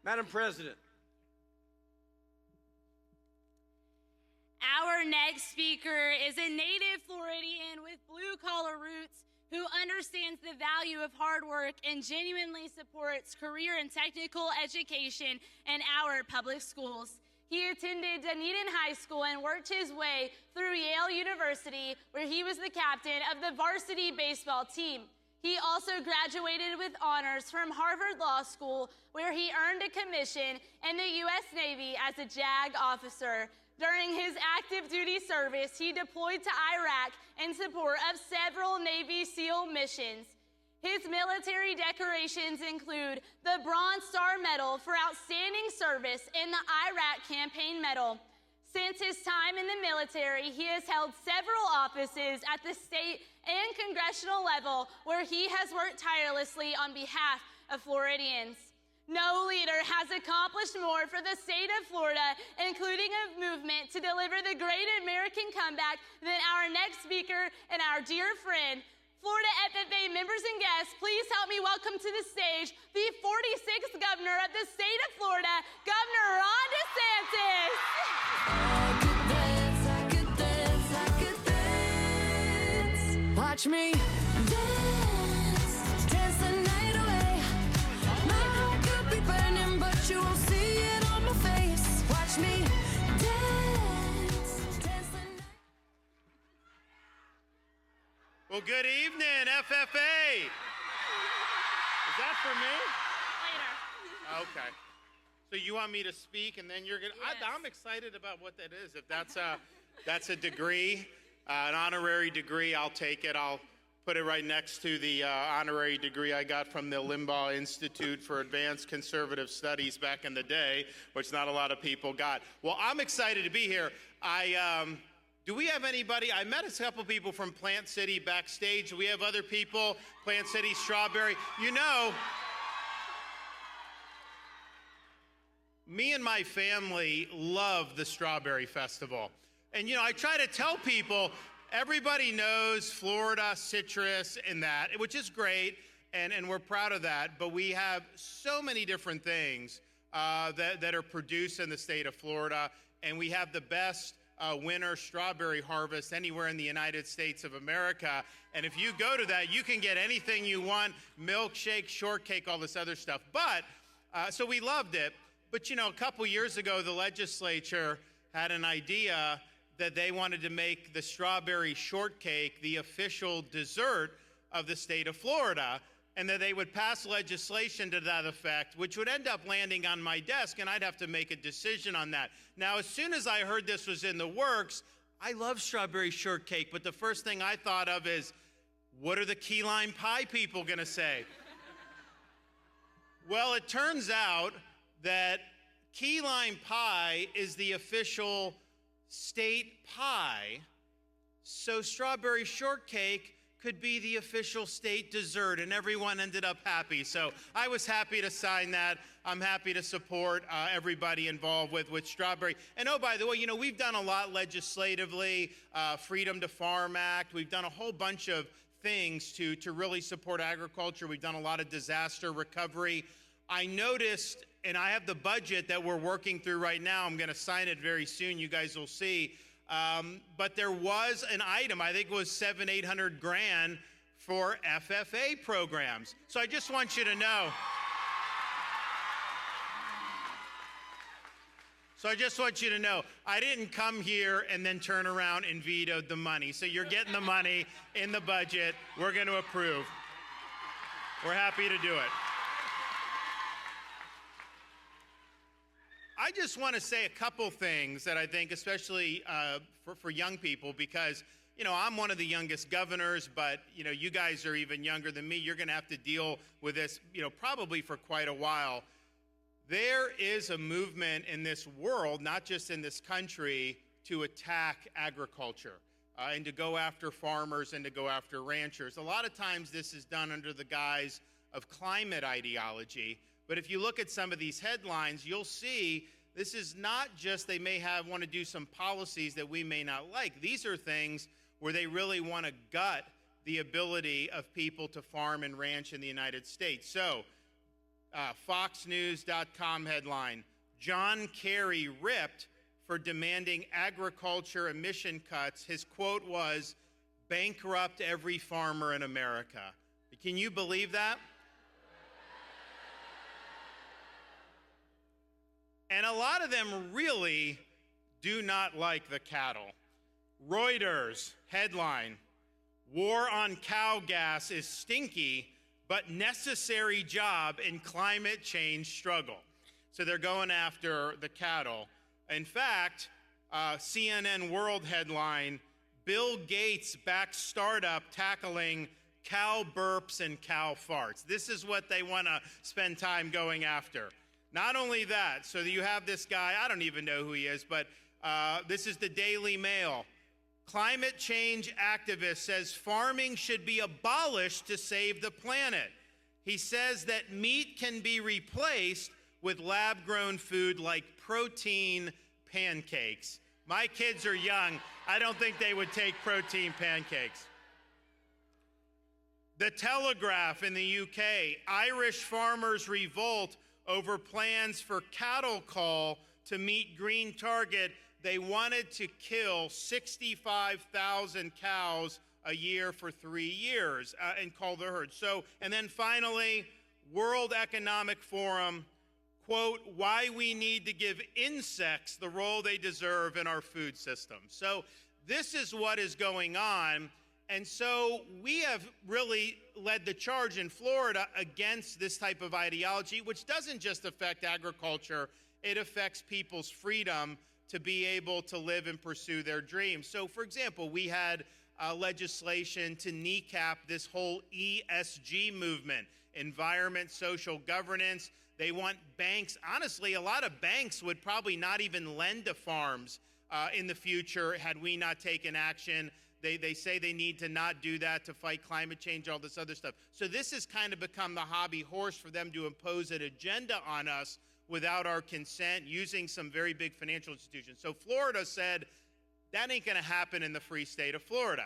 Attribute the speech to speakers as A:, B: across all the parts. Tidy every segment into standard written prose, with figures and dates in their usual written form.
A: Madam President.
B: Our next speaker is a native Floridian with blue-collar roots who understands the value of hard work and genuinely supports career and technical education in our public schools. He attended Dunedin High School and worked his way through Yale University, where he was the captain of the varsity baseball team. He also graduated with honors from Harvard Law School, where he earned a commission in the U.S. Navy as a JAG officer. During his active duty service, he deployed to Iraq in support of several Navy SEAL missions. His military decorations include the Bronze Star Medal for Outstanding Service and the Iraq Campaign Medal. Since his time in the military, he has held several offices at the state and congressional level where he has worked tirelessly on behalf of Floridians. No leader has accomplished more for the state of Florida, including a movement to deliver the great American comeback, than our next speaker and our dear friend. Florida FFA members and guests, please help me welcome to the stage the 46th governor of the state of Florida, Governor DeSantis.
C: I could dance. Watch me dance, dance the night away. My heart could be burning, but you won't see it on my face. Watch me dance, dance the night.
D: Well, good evening, FFA. Is that for me?
B: Later.
D: Okay. So you want me to speak, and then you're gonna?
B: Yes.
D: I'm excited about what that is. If that's a degree, an honorary degree, I'll take it. I'll put it right next to the honorary degree I got from the Limbaugh Institute for Advanced Conservative Studies back in the day, which not a lot of people got. Well, I'm excited to be here. Do we have anybody? I met a couple people from Plant City backstage. Do we have other people? Plant City, Strawberry. You know, me and my family love the Strawberry Festival. And you know, I try to tell people, everybody knows Florida, citrus, and that, which is great, and we're proud of that. But we have so many different things that are produced in the state of Florida, and we have the best winter strawberry harvest anywhere in the United States of America. And if you go to that, you can get anything you want, milkshake, shortcake, all this other stuff. But, so we loved it. But you know, a couple years ago, the legislature had an idea that they wanted to make the strawberry shortcake the official dessert of the state of Florida, and that they would pass legislation to that effect, which would end up landing on my desk, and I'd have to make a decision on that. Now, as soon as I heard this was in the works, I love strawberry shortcake, but the first thing I thought of is, what are the key lime pie people gonna say? Well, it turns out that key lime pie is the official state pie, so strawberry shortcake could be the official state dessert, and everyone ended up happy. So I was happy to sign that. I'm happy to support everybody involved with strawberry. And oh, by the way, you know, we've done a lot legislatively, Freedom to Farm Act. We've done a whole bunch of things to really support agriculture. We've done a lot of disaster recovery. I noticed, and I have the budget that we're working through right now. I'm gonna sign it very soon, you guys will see. But there was an item, I think it was $700-800 for FFA programs. So I just want you to know. I didn't come here and then turn around and vetoed the money. So you're getting the money in the budget. We're going to approve. We're happy to do it. I just want to say a couple things that I think, especially for young people, because, you know, I'm one of the youngest governors, but, you know, you guys are even younger than me. You're going to have to deal with this, you know, probably for quite a while. There is a movement in this world, not just in this country, to attack agriculture and to go after farmers and to go after ranchers. A lot of times this is done under the guise of climate ideology. But if you look at some of these headlines, you'll see this is not just they may want to do some policies that we may not like. These are things where they really want to gut the ability of people to farm and ranch in the United States. So FoxNews.com headline, John Kerry ripped for demanding agriculture emission cuts. His quote was, bankrupt every farmer in America. Can you believe that? And a lot of them really do not like the cattle. Reuters headline, war on cow gas is stinky, but necessary job in climate change struggle. So they're going after the cattle. In fact, CNN World headline, Bill Gates backs startup tackling cow burps and cow farts. This is what they want to spend time going after. Not only that, so you have this guy, I don't even know who he is, but this is the Daily Mail. Climate change activist says farming should be abolished to save the planet. He says that meat can be replaced with lab-grown food like protein pancakes. My kids are young. I don't think they would take protein pancakes. The Telegraph in the UK, Irish farmers revolt over plans for cattle cull to meet green target. They wanted to kill 65,000 cows a year for 3 years and cull the herd. So, and then finally, World Economic Forum, quote, why we need to give insects the role they deserve in our food system. So this is what is going on. And so we have really led the charge in Florida against this type of ideology, which doesn't just affect agriculture, it affects people's freedom to be able to live and pursue their dreams. So for example, we had legislation to kneecap this whole ESG movement, environment, social governance. They want banks, honestly, a lot of banks would probably not even lend to farms in the future had we not taken action. They say they need to not do that to fight climate change, all this other stuff. So this has kind of become the hobby horse for them to impose an agenda on us without our consent, using some very big financial institutions. So Florida said, that ain't gonna happen in the free state of Florida.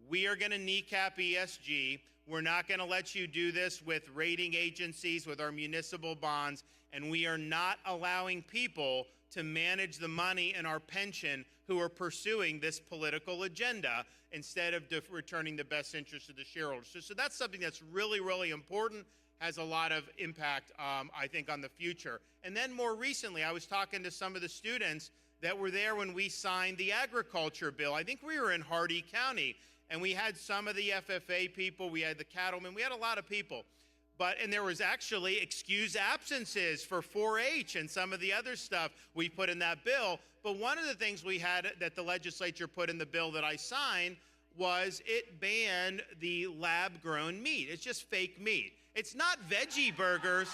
D: We are gonna kneecap ESG. We're not gonna let you do this with rating agencies, with our municipal bonds, and we are not allowing people to manage the money in our pension who are pursuing this political agenda instead of returning the best interest of the shareholders. So that's something that's really, really important, has a lot of impact, I think, on the future. And then more recently, I was talking to some of the students that were there when we signed the agriculture bill. I think we were in Hardee County, and we had some of the FFA people, we had the cattlemen, we had a lot of people. And there was actually excused absences for 4-H and some of the other stuff we put in that bill. But one of the things we had that the legislature put in the bill that I signed was it banned the lab-grown meat. It's just fake meat. It's not veggie burgers.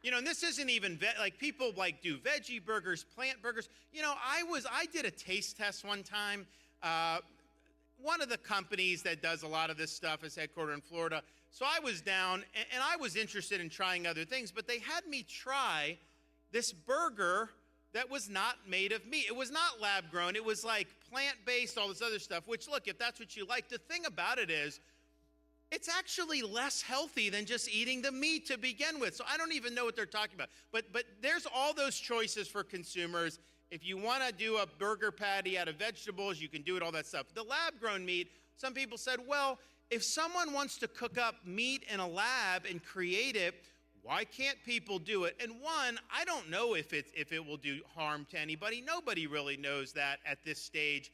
D: You know, and this isn't even, like people like do veggie burgers, plant burgers. You know, I did a taste test one time. One of the companies that does a lot of this stuff is headquartered in Florida. So I was down, and I was interested in trying other things, but they had me try this burger that was not made of meat. It was not lab-grown. It was like plant-based, all this other stuff, which, look, if that's what you like, the thing about it is it's actually less healthy than just eating the meat to begin with. So I don't even know what they're talking about. But there's all those choices for consumers. If you want to do a burger patty out of vegetables, you can do it, all that stuff. The lab-grown meat, some people said, well, if someone wants to cook up meat in a lab and create it, why can't people do it? And one, I don't know if it will do harm to anybody. Nobody really knows that at this stage.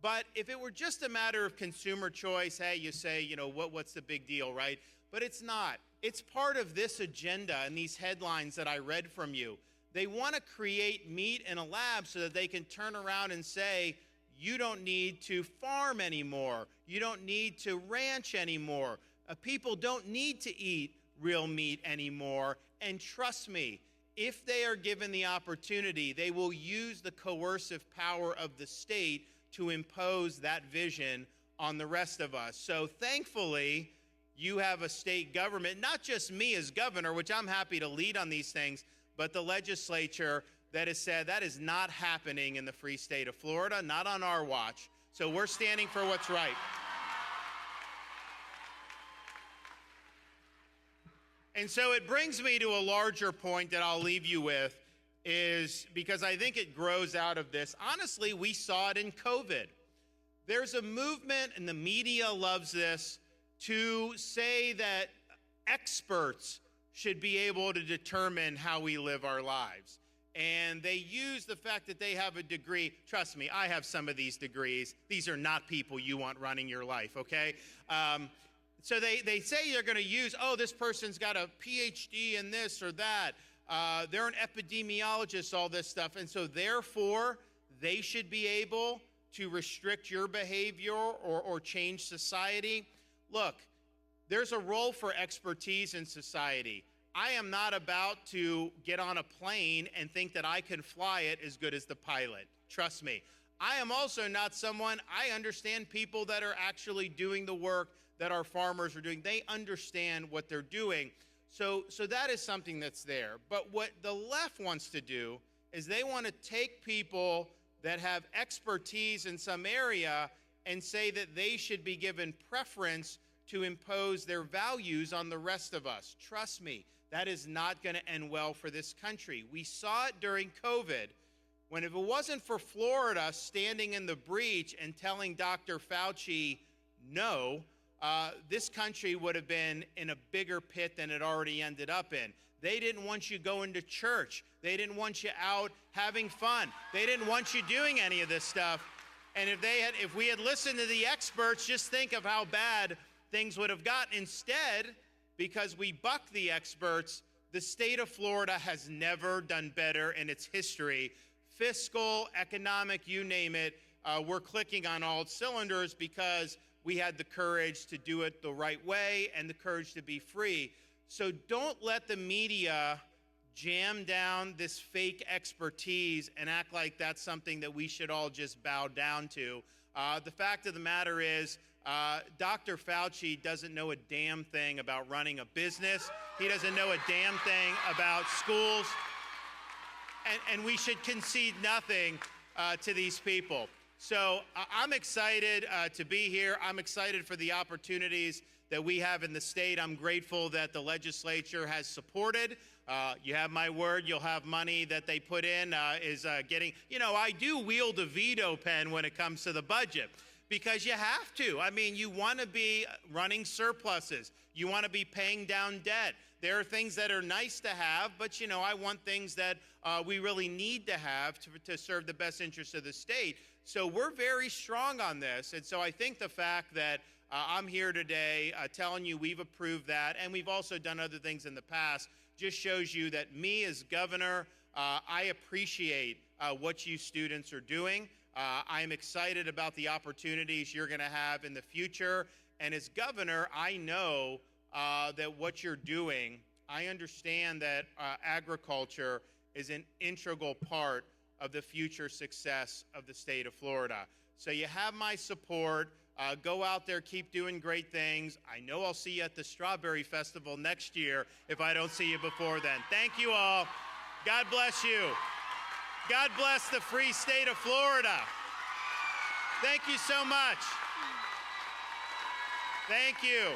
D: But if it were just a matter of consumer choice, hey, you say, you know, what's the big deal, right? But it's not. It's part of this agenda and these headlines that I read from you. They want to create meat in a lab so that they can turn around and say, you don't need to farm anymore. You don't need to ranch anymore. People don't need to eat real meat anymore. And trust me, if they are given the opportunity, they will use the coercive power of the state to impose that vision on the rest of us. So thankfully, you have a state government, not just me as governor, which I'm happy to lead on these things, but the legislature that has said that is not happening in the free state of Florida, not on our watch. So we're standing for what's right. And so it brings me to a larger point that I'll leave you with, is because I think it grows out of this. Honestly, we saw it in COVID. There's a movement, and the media loves this, to say that experts should be able to determine how we live our lives. And they use the fact that they have a degree. Trust me, I have some of these degrees. These are not people you want running your life, okay? So they say they're going to use, oh, this person's got a PhD in this or that. They're an epidemiologist, all this stuff. And so therefore, they should be able to restrict your behavior or change society. Look, there's a role for expertise in society. I am not about to get on a plane and think that I can fly it as good as the pilot. Trust me. I am also not someone, I understand people that are actually doing the work that our farmers are doing. They understand what they're doing. So that is something that's there. But what the left wants to do is they want to take people that have expertise in some area and say that they should be given preference to impose their values on the rest of us. Trust me, that is not going to end well for this country. We saw it during COVID, when if it wasn't for Florida standing in the breach and telling Dr. Fauci no, this country would have been in a bigger pit than it already ended up in. They didn't want you going to church. They didn't want you out having fun. They didn't want you doing any of this stuff. And if we had listened to the experts, just think of how bad things would have gotten. Instead, because we bucked the experts, the state of Florida has never done better in its history. Fiscal, economic, you name it, we're clicking on all cylinders because we had the courage to do it the right way and the courage to be free. So don't let the media jam down this fake expertise and act like that's something that we should all just bow down to. The fact of the matter is, Dr. Fauci doesn't know a damn thing about running a business. He doesn't know a damn thing about schools. And we should concede nothing to these people. So I'm excited to be here. I'm excited for the opportunities that we have in the state. I'm grateful that the legislature has supported. You have my word, you'll have money that they put in is getting, I do wield a veto pen when it comes to the budget because you have to. I mean, you want to be running surpluses. You want to be paying down debt. There are things that are nice to have, but, I want things that we really need to have to serve the best interest of the state. So we're very strong on this. And so I think the fact that I'm here today telling you we've approved that, and we've also done other things in the past, just shows you that me as governor, I appreciate what you students are doing. I'm excited about the opportunities you're going to have in the future. And as governor, I know that what you're doing, I understand that agriculture is an integral part of the future success of the state of Florida. So you have my support. Go out there, keep doing great things. I know I'll see you at the Strawberry Festival next year if I don't see you before then. Thank you all. God bless you. God bless the free state of Florida. Thank you so much. Thank you.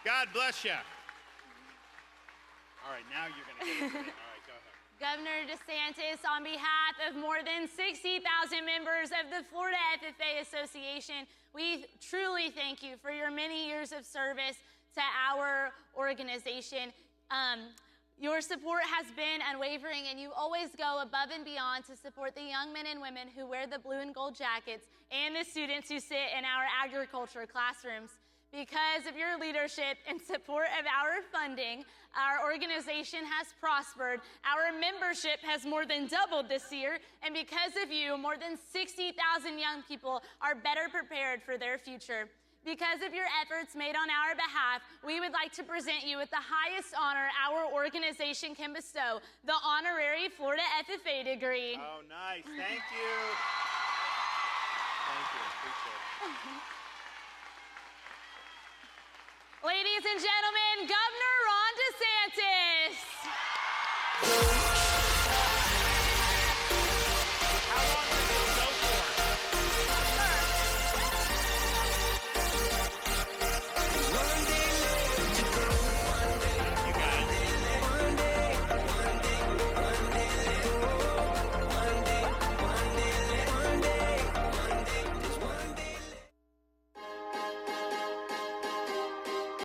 D: God bless you. All right, now you're going to get into it. All right, go ahead.
B: Governor DeSantis, on behalf of more than 60,000 members of the Florida FFA Association, we truly thank you for your many years of service to our organization. Your support has been unwavering, and you always go above and beyond to support the young men and women who wear the blue and gold jackets and the students who sit in our agriculture classrooms. Because of your leadership and support of our funding, our organization has prospered. Our membership has more than doubled this year, and because of you, more than 60,000 young people are better prepared for their future. Because of your efforts made on our behalf, we would like to present you with the highest honor our organization can bestow, the honorary Florida FFA degree.
D: Oh, nice. Thank you. Thank you. Appreciate it.
B: Ladies and gentlemen, Governor